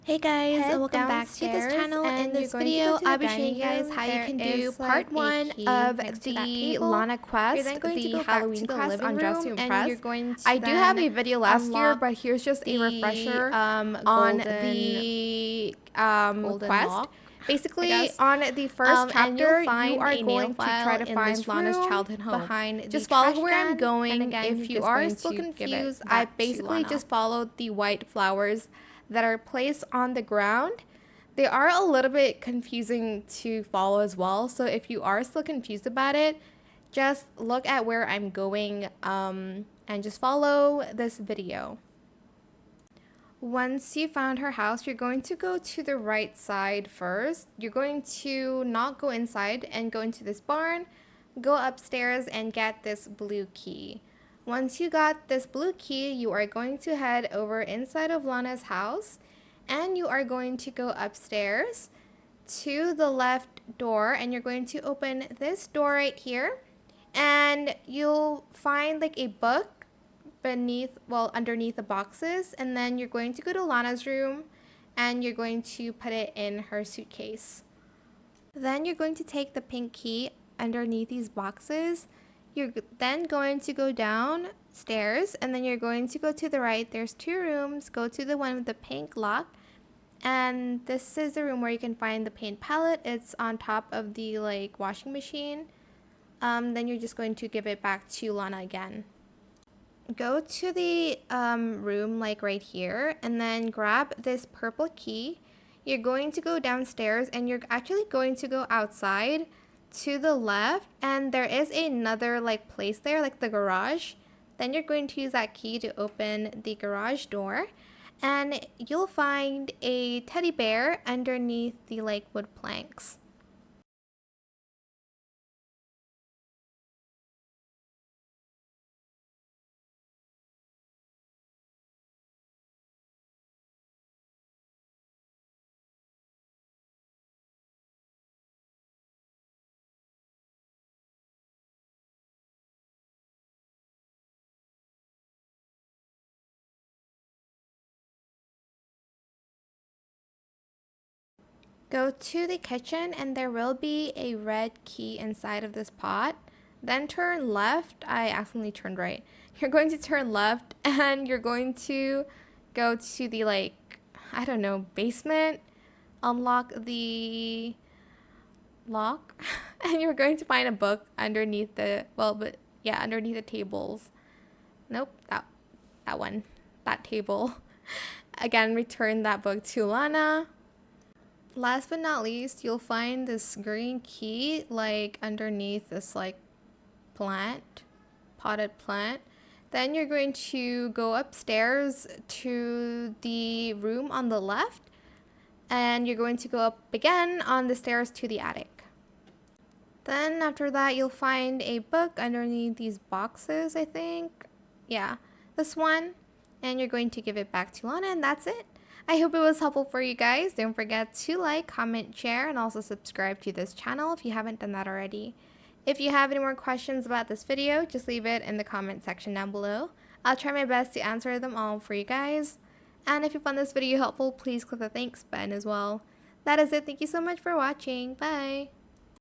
Hey guys, Head welcome back to this downstairs, channel. In and this you're going to go video, to I'll the be showing you dining guys room. how you There can do is, part like, a 1 key of next to that the table. Lana quest, You're then going to the go Halloween back to the quest living on Dress to room, and Impress. you're going to I do have a then video last year, unlock but here's just a refresher on golden the quest. lock, I Basically, guess. on the first And you'll chapter, you find are a nail going to try file to in find this Lana's room childhood home. behind Just the follow trash where I'm can, going. and again, If you're you just are going still to give it confused, I back to basically Lana. just followed the white flowers that are placed on the ground. They are a little bit confusing to follow as well, so if you are still confused about it, just look at where I'm going and just follow this video. Once you found her house, you're going to go to the right side first. You're going to not go inside and go into this barn, go upstairs and get this blue key. Once you got this blue key, you are going to head over inside of Lana's house and you are going to go upstairs to the left door and you're going to open this door right here and you'll find like a book underneath the boxes, and then you're going to go to Lana's room and you're going to put it in her suitcase. Then you're going to take the pink key underneath these boxes. You're then going to go downstairs and then you're going to go to the right. There's 2 rooms. Go to the one with the pink lock. And this is the room where you can find the paint palette. It's on top of the washing machine. Then you're just going to give it back to Lana again. Go to the room right here and then grab this purple key. You're going to go downstairs and you're actually going to go outside to the left, and there is another place there, like the garage. Then you're going to use that key to open the garage door and you'll find a teddy bear underneath the wood planks. Go to the kitchen and there will be a red key inside of this pot. Then turn left. I accidentally turned right. You're going to turn left and you're going to go to the I don't know, basement. Unlock the lock and you're going to find a book underneath underneath the tables. Nope, that one. That table. Again, return that book to Lana. Last but not least, you'll find this green key underneath this potted plant. Then you're going to go upstairs to the room on the left and you're going to go up again on the stairs to the attic. Then after that, you'll find a book underneath these boxes, I think. Yeah, this one. And you're going to give it back to Lana, and that's it. I hope it was helpful for you guys. Don't forget to like, comment, share, and also subscribe to this channel if you haven't done that already. If you have any more questions about this video, just leave it in the comment section down below. I'll try my best to answer them all for you guys. And if you found this video helpful, please click the thanks button as well. That is it. Thank you so much for watching. Bye!